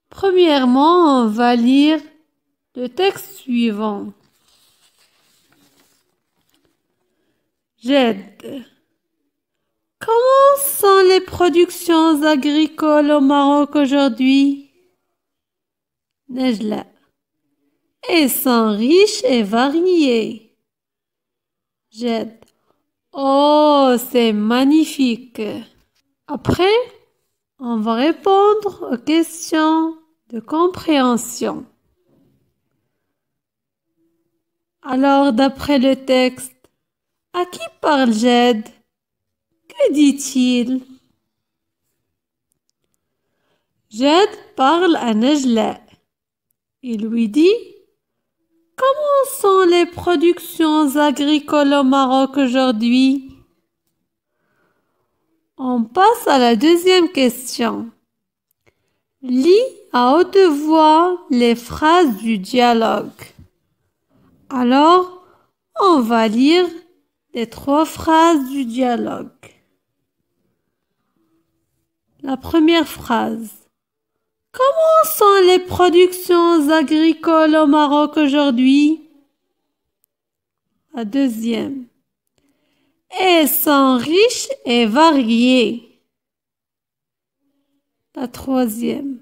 Premièrement, on va lire le texte suivant. J'aide. Comment sont les productions agricoles au Maroc aujourd'hui? Nejla. Elles sont riches et variées. J'aide. Oh, c'est magnifique. Après, on va répondre aux questions de compréhension. Alors, d'après le texte, à qui parle Jed? Que dit-il? Jed parle à Nejla. Il lui dit: comment sont les productions agricoles au Maroc aujourd'hui? On passe à la deuxième question. Lis à haute voix les phrases du dialogue. Alors, on va lire les 3 phrases du dialogue. La première phrase. Comment sont les productions agricoles au Maroc aujourd'hui? La deuxième. Elles sont riches et variées. La troisième.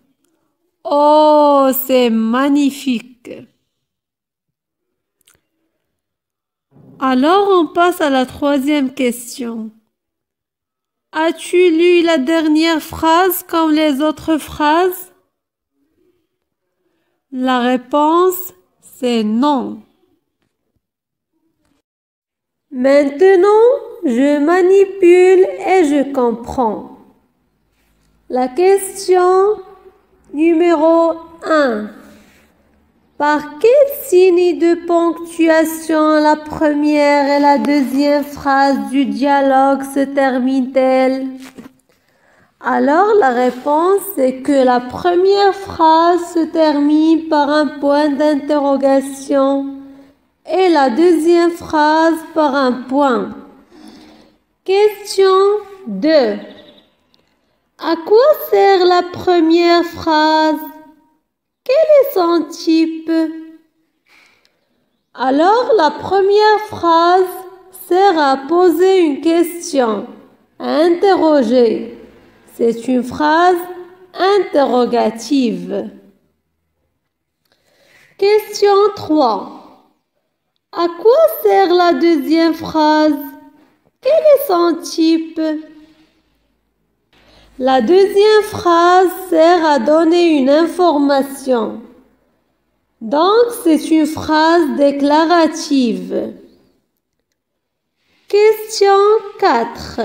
Oh, c'est magnifique. Alors, on passe à la troisième question. As-tu lu la dernière phrase comme les autres phrases? La réponse, c'est non. Maintenant, je manipule et je comprends. La question numéro 1. Par quel signe de ponctuation la première et la deuxième phrase du dialogue se terminent-elles? Alors la réponse est que la première phrase se termine par un point d'interrogation et la deuxième phrase par un point. Question 2. À quoi sert la première phrase? Quel est son type? Alors, la première phrase sert à poser une question, à interroger. C'est une phrase interrogative. Question 3. À quoi sert la deuxième phrase? Quel est son type? La deuxième phrase sert à donner une information. Donc, c'est une phrase déclarative. Question 4.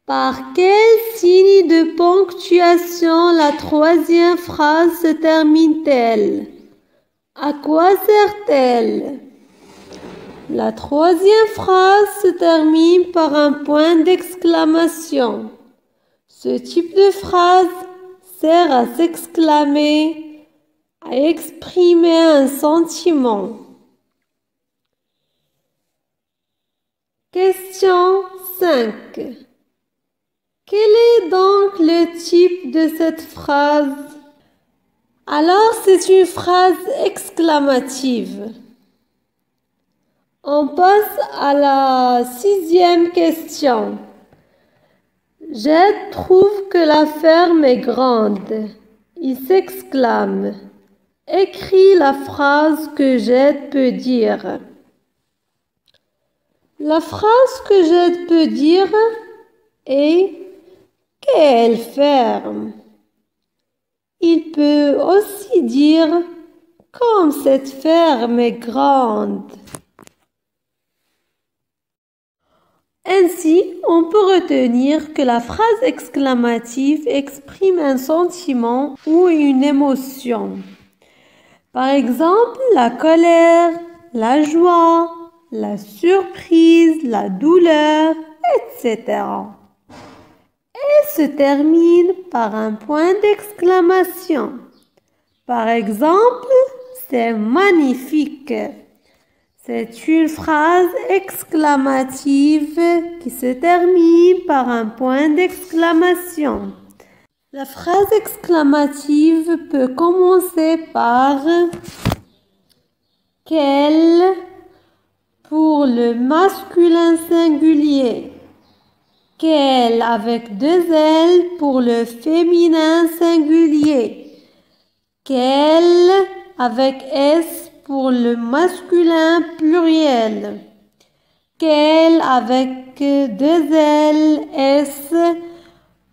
Par quel signe de ponctuation la troisième phrase se termine-t-elle? À quoi sert-elle? La troisième phrase se termine par un point d'exclamation. Ce type de phrase sert à s'exclamer, à exprimer un sentiment. Question 5. Quel est donc le type de cette phrase? Alors, c'est une phrase exclamative. On passe à la 6e question. Jed trouve que la ferme est grande. Il s'exclame. Écris la phrase que Jed peut dire. La phrase que Jed peut dire est « Quelle ferme ?» Il peut aussi dire « Comme cette ferme est grande ». Ainsi, on peut retenir que la phrase exclamative exprime un sentiment ou une émotion. Par exemple, la colère, la joie, la surprise, la douleur, etc. Elle se termine par un point d'exclamation. Par exemple, c'est magnifique. C'est une phrase exclamative qui se termine par un point d'exclamation. La phrase exclamative peut commencer par quel pour le masculin singulier, quel avec deux L pour le féminin singulier, quel avec S pour le masculin pluriel, quel avec deux L, S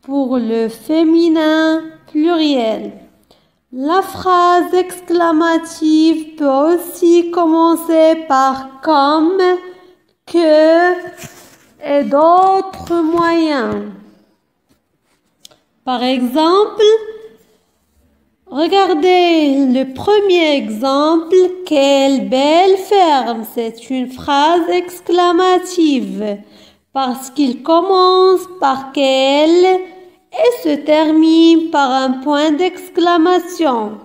pour le féminin pluriel. La phrase exclamative peut aussi commencer par comme, que et d'autres moyens. Par exemple, regardez le premier exemple, quelle belle ferme. C'est une phrase exclamative parce qu'il commence par quelle et se termine par un point d'exclamation.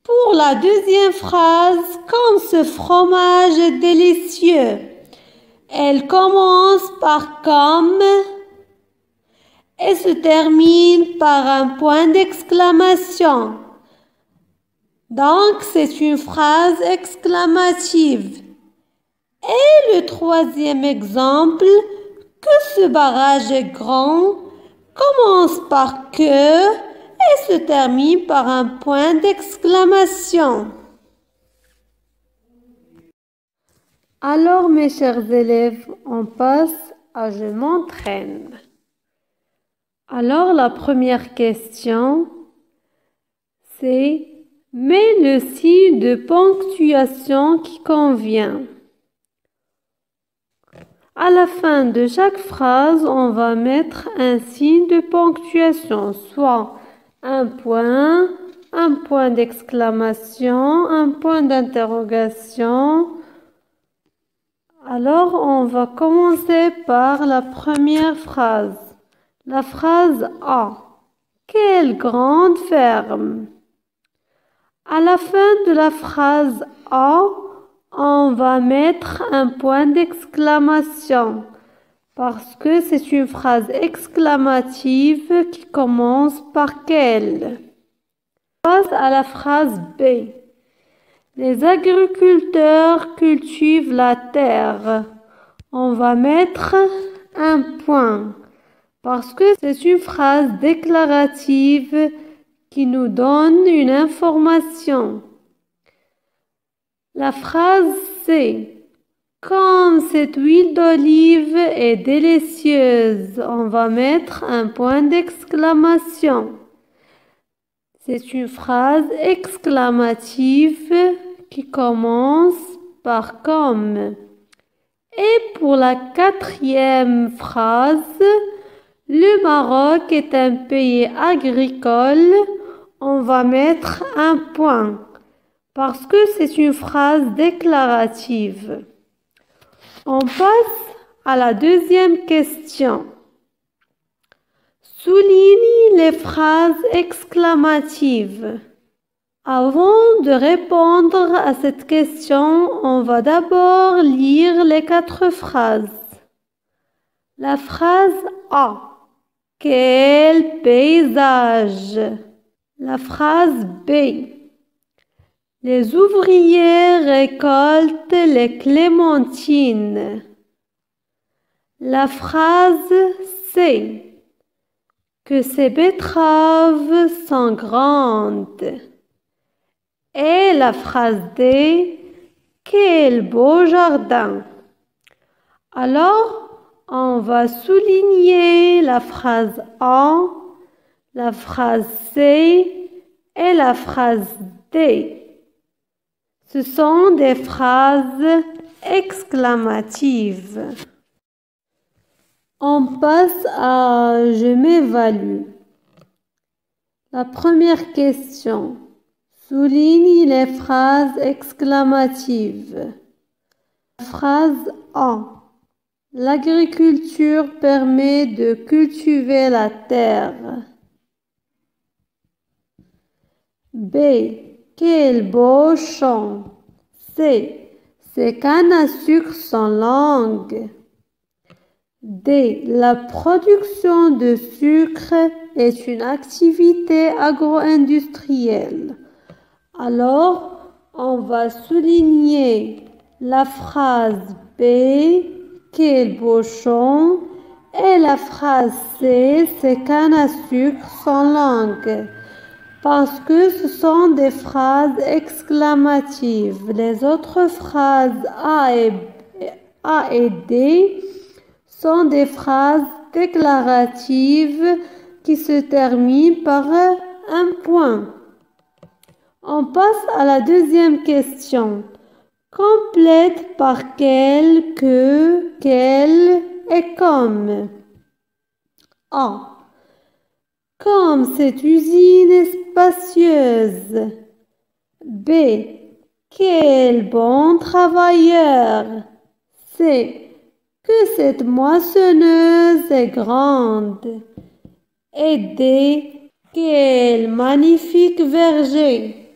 Pour la deuxième phrase, comme ce fromage est délicieux, elle commence par comme et se termine par un point d'exclamation. Donc, c'est une phrase exclamative. Et le troisième exemple, que ce barrage est grand, commence par que et se termine par un point d'exclamation. Alors, mes chers élèves, on passe à je m'entraîne. Alors, la première question, c'est mets le signe de ponctuation qui convient. À la fin de chaque phrase, on va mettre un signe de ponctuation, soit un point d'exclamation, un point d'interrogation. Alors, on va commencer par la première phrase. La phrase A. Quelle grande ferme! À la fin de la phrase A, on va mettre un point d'exclamation parce que c'est une phrase exclamative qui commence par quelle. On passe à la phrase B. Les agriculteurs cultivent la terre. On va mettre un point parce que c'est une phrase déclarative qui nous donne une information. La phrase C. Comme cette huile d'olive est délicieuse, on va mettre un point d'exclamation. C'est une phrase exclamative qui commence par comme. Et pour la quatrième phrase, le Maroc est un pays agricole, on va mettre un point parce que c'est une phrase déclarative. On passe à la deuxième question. Souligne les phrases exclamatives. Avant de répondre à cette question, on va d'abord lire les 4 phrases. La phrase A. Quel paysage! La phrase B. Les ouvriers récoltent les clémentines. La phrase C. Que ces betteraves sont grandes. Et la phrase D. Quel beau jardin! Alors, on va souligner la phrase A, la phrase C et la phrase D. Ce sont des phrases exclamatives. On passe à je m'évalue. La première question. Souligne les phrases exclamatives. Phrase A. L'agriculture permet de cultiver la terre. B. Quel beau champ! C. Ces cannes à sucre sont longues. D. La production de sucre est une activité agro-industrielle. Alors, on va souligner la phrase B, quel beau champ, et la phrase C, c'est canne à sucre sans langue. Parce que ce sont des phrases exclamatives. Les autres phrases A et D sont des phrases déclaratives qui se terminent par un point. On passe à la deuxième question. Complète par quel, que, quel et comme. A. Comme cette usine est spacieuse. B. Quel bon travailleur. C. Que cette moissonneuse est grande. Et D. Quel magnifique verger.